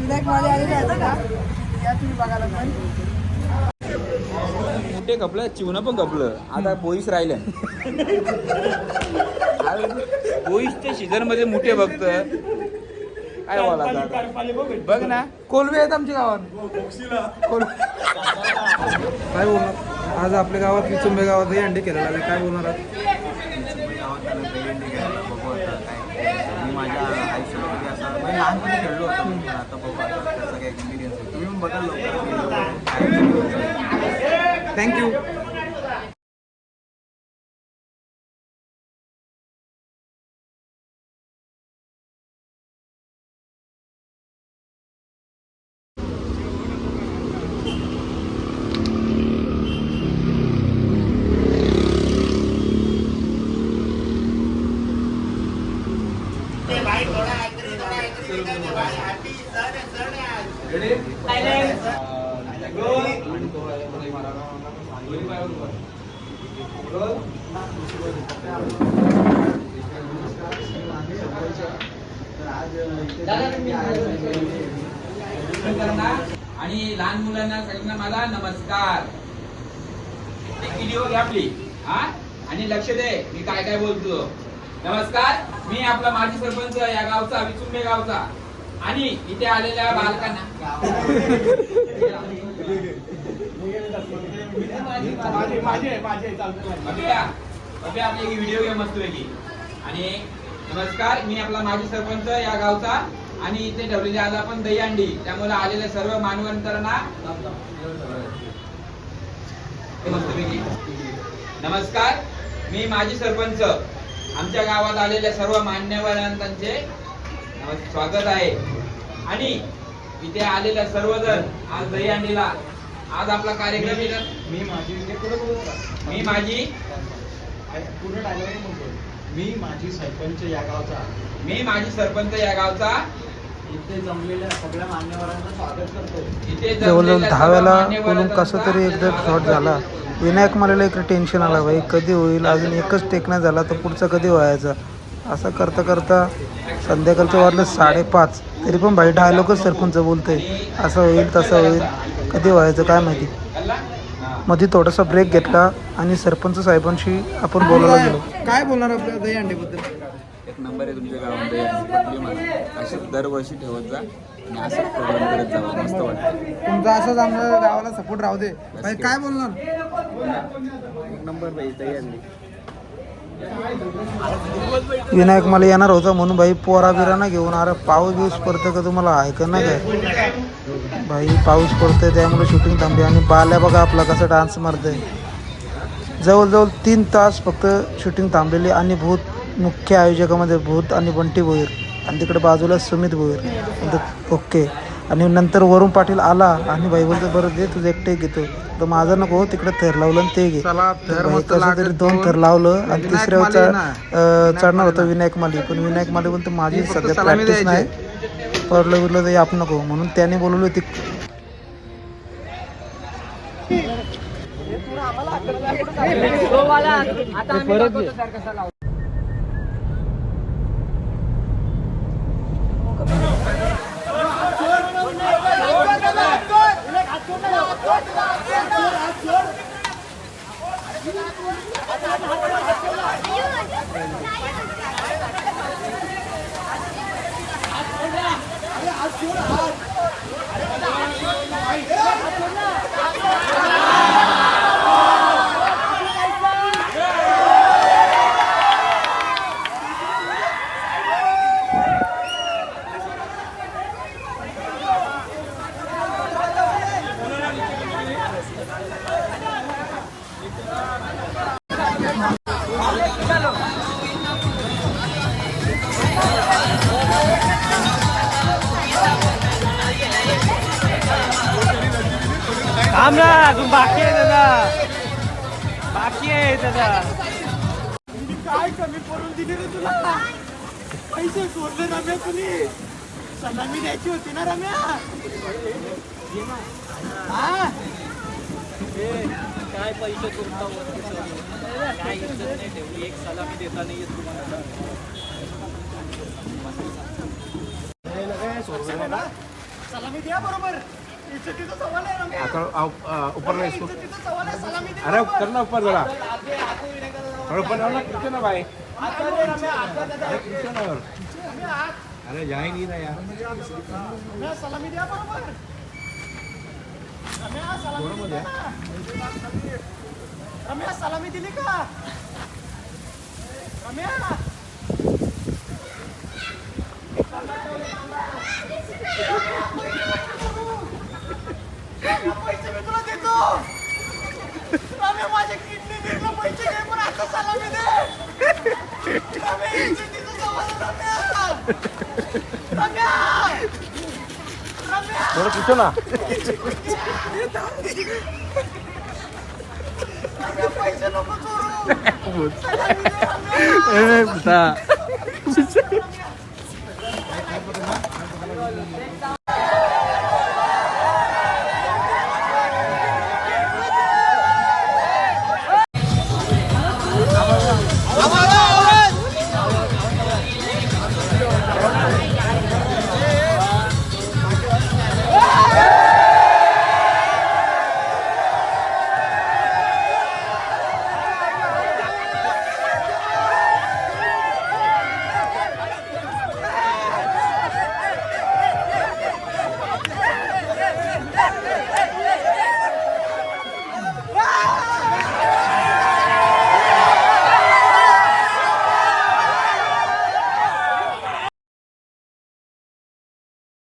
विनायक माले आलेले आहेत का या तुम्ही बघायला पण मोठे कपलं चिवणं पण कपलं आता बोईस राहिलं बोईसच्या सीझन मध्ये मोठे बघत काय बोला बघ ना कोलवे आहेत आमच्या गावात काय बोलणार आज आपल्या गावात विचुंबे गावात हे अंडे केलेला आहे काय बोलणार आहात मी माझ्या आयुष्यामध्ये असं लहानपणी खेळलो होतो आता बघा त्याचा काही एक्सपिरियन्स आहे तुम्ही पण बघा लवकर थँक्यू आणि लहान मुलांना सगळ्यांना मला नमस्कार एक व्हिडिओ घ्या आपली हा आणि लक्ष दे मी काय काय बोलतो नमस्कार मी आपला माजी सरपंच या गावचा विचुंबे गावचा आणि इथे आलेल्या बालकांना आपली व्हिडिओ घ्या मस्तपैकी आणि नमस्कार मी आपला माजी सरपंच या गावचा आणि इथे ठेवलेली आज आपण दहीहंडी त्यामुळे आलेल्या सर्व मानवंतरांना मस्तपैकी नमस्कार मी माजी सरपंच आमच्या गावात आलेल्या सर्व मान्यवरांचे स्वागत आहे आणि इथे आलेल्या सर्वजण आज दहीहंडीला आज आपला कार्यक्रम मी माजी सरपंच या गावचा इथे जमलेल्या सगळ्या मान्यवरांचं स्वागत करतो इथे जवळजवळ 10 वेळा बोलून कसं तरी एकदा शॉट झाला विनायक मला एक टेन्शन आला भाई कधी होईल अजून एकच टेक नाही झाला तर पुढचा कधी व्हायचा असं करता करता संध्याकाळचं वाजलं 5:30 तरी पण भाई डायलॉगच सरपंच बोलतोय असं होईल तसं होईल कधी व्हायचं काय माहिती मध्ये थोडासा ब्रेक घेतला आणि सरपंच साहेबांशी आपण बोलायला गेलो काय बोलणार आपल्या दहीहंडीबद्दल एक नंबर आहे तुमच्या गावामध्ये पटली मला अशीच दरवर्षी ठेवत जा आणि असंच प्रोग्राम करत जावा मस्त वाटतं तुमचा असंच आमच्या गावाला सपोर्ट राहू दे भाई काय बोलणार एक नंबर बाई दहीहंडी विनायक मला येणार होता म्हणून भाई पोरा बिराना घेऊन अरे पाऊस बिऊस पडतं का तुम्हाला ऐकत ना काय भाई पाऊस पडतोय त्यामुळे शूटिंग थांबली आणि बाल्या बघा आपला कसा डान्स मारतोय जवळजवळ 3 तास फक्त शूटिंग थांबलेली आणि मुख्य आयोजकामध्ये भूत आणि बंटी भोईर आणि तिकडे बाजूला सुमित भोईर ओके आणि नंतर वरुण पाटील आला आणि भाई बोलतो बरं दे तुझं एकटे घेतो तर माझं नको तिकडे थर लावलं आणि ते घे कसं तरी 2 थर लावलं आणि तिसऱ्याचा चढणार होतं विनायक माली पण विनायक माली बोलतो माझी सध्या प्रॅक्टिस नाही पडलं बिरलं तर आप नको म्हणून त्याने बोलवली होती थांब ना अजून बाकी आहे दादा काय कमी पडून दिली रे तुला पैसे सोडले रम्या तुम्ही सलामी द्यायची होती ना रम्या काय पैसे तुमचा काय इज्जत नाही ठेवली एक सलामी देता नाही येत तुम्हाला सलामी द्या बरोबर. इज्जतीचा सवाल आहे रम्या. ऊपर नहीं इसको इज्जतीचा सवाल आहे. सलामी दे अरे बरोबर. करना ऊपर जरा और ऊपर ना पीछे ना भाई हात दे रम्या, हात दे. अरे पीछे ना और रम्या, हात. अरे जा ही नहीं रहा यार रम्या, सलामी द्या बरोबर. रम्या, सलामी दिली ना. रम्या, सलामी दिली का? रम्या. पैसे मी तुला देतो. रम्या, माझे किडनी घेतलं, पैसे घे, पण आता सलामी दे. रम्या, इज्जतीचा सवाल आहे, रम्या. रम्या. रम्या. थोड़ा पीछे ना रम्या, पैसे नको चोरू. सलामी दे, रम्या. बेटा रम्या.